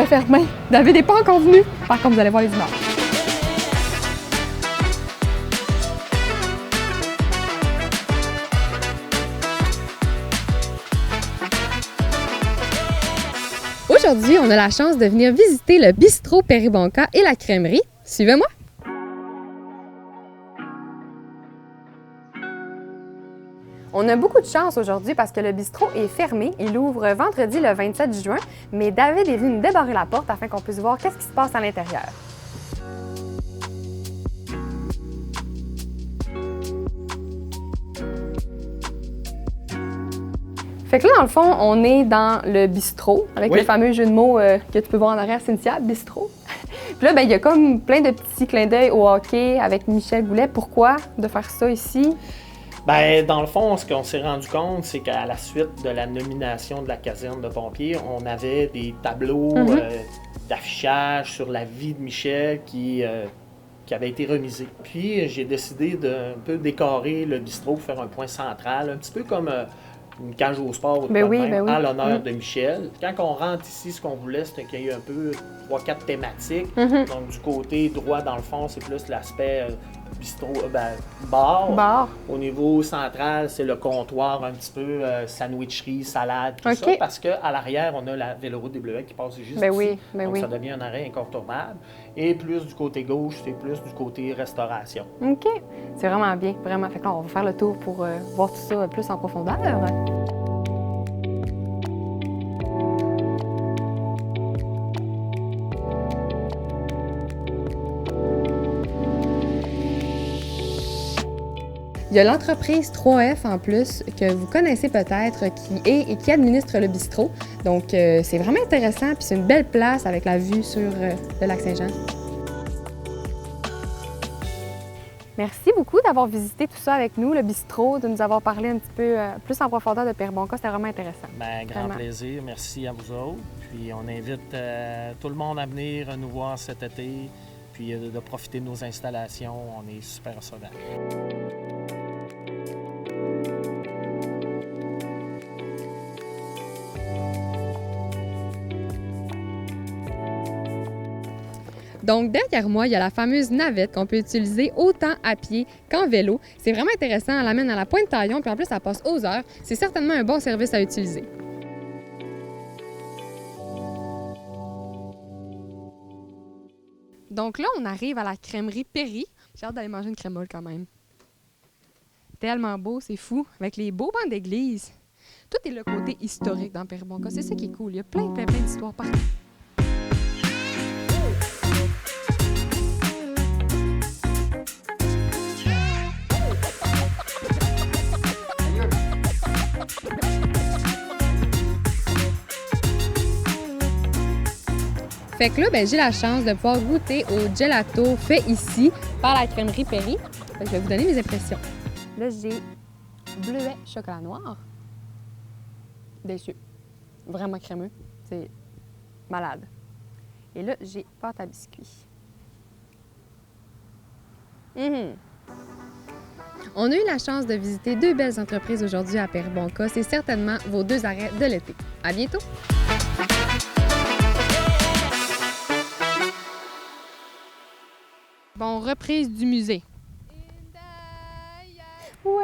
est fermé. David n'est pas encore venu. Par contre, vous allez voir les images. Aujourd'hui, on a la chance de venir visiter le bistrot Péribonka et la crèmerie. Suivez-moi! On a beaucoup de chance aujourd'hui parce que le bistrot est fermé. Il ouvre vendredi le 27 juin, mais David est venu nous débarrer la porte afin qu'on puisse voir qu'est-ce qui se passe à l'intérieur. Fait que là, dans le fond, on est dans le bistrot, avec le fameux jeu de mots que tu peux voir en arrière, Cynthia, bistrot. Puis là, ben, il y a comme plein de petits clins d'œil au hockey avec Michel Goulet. Pourquoi de faire ça ici? Bien, dans le fond, ce qu'on s'est rendu compte, c'est qu'à la suite de la nomination de la caserne de pompiers, on avait des tableaux d'affichage sur la vie de Michel qui avait été remisés. Puis, j'ai décidé de un peu décorer le bistrot pour faire un point central, un petit peu comme une cage au sport ou de même, à l'honneur de Michel. Quand on rentre ici, ce qu'on voulait, c'était qu'il y ait un peu 3-4 thématiques. Donc, du côté droit, dans le fond, c'est plus l'aspect bistrot, bar. Au niveau central, c'est le comptoir, un petit peu sandwicherie, salade, tout ça. Parce qu'à l'arrière, on a la véloroute des Bleuets qui passe juste ici. Donc, ça devient un arrêt incontournable. Et plus du côté gauche, c'est plus du côté restauration. OK. C'est vraiment bien, vraiment. Fait que là, on va faire le tour pour voir tout ça plus en profondeur. Il y a l'entreprise 3F en plus, que vous connaissez peut-être, qui administre le bistrot. Donc, c'est vraiment intéressant, puis c'est une belle place avec la vue sur le lac Saint-Jean. Merci beaucoup d'avoir visité tout ça avec nous, le bistrot, de nous avoir parlé un petit peu plus en profondeur de Péribonka. C'était vraiment intéressant. Bien, grand plaisir. Merci à vous autres. Puis, on invite tout le monde à venir nous voir cet été, puis de profiter de nos installations. On est super recevants. Donc, derrière moi, il y a la fameuse navette qu'on peut utiliser autant à pied qu'en vélo. C'est vraiment intéressant, elle l'amène à la Pointe-Taillon, puis en plus, ça passe aux heures. C'est certainement un bon service à utiliser. Donc là, on arrive à la crèmerie Perry. J'ai hâte d'aller manger une crémole quand même. Tellement beau, c'est fou, avec les beaux bancs d'église. Tout est le côté historique dans Péribonka, c'est ça qui est cool. Il y a plein d'histoires partout. Fait que là, ben, j'ai la chance de pouvoir goûter au gelato fait ici par la crèmerie Perry. Fait que je vais vous donner mes impressions. Là, j'ai bleuet chocolat noir. Déçu. Vraiment crémeux. C'est malade. Et là, j'ai pâte à biscuits. On a eu la chance de visiter deux belles entreprises aujourd'hui à Péribonka. C'est certainement vos deux arrêts de l'été. À bientôt! Bon, reprise du musée. Ouais.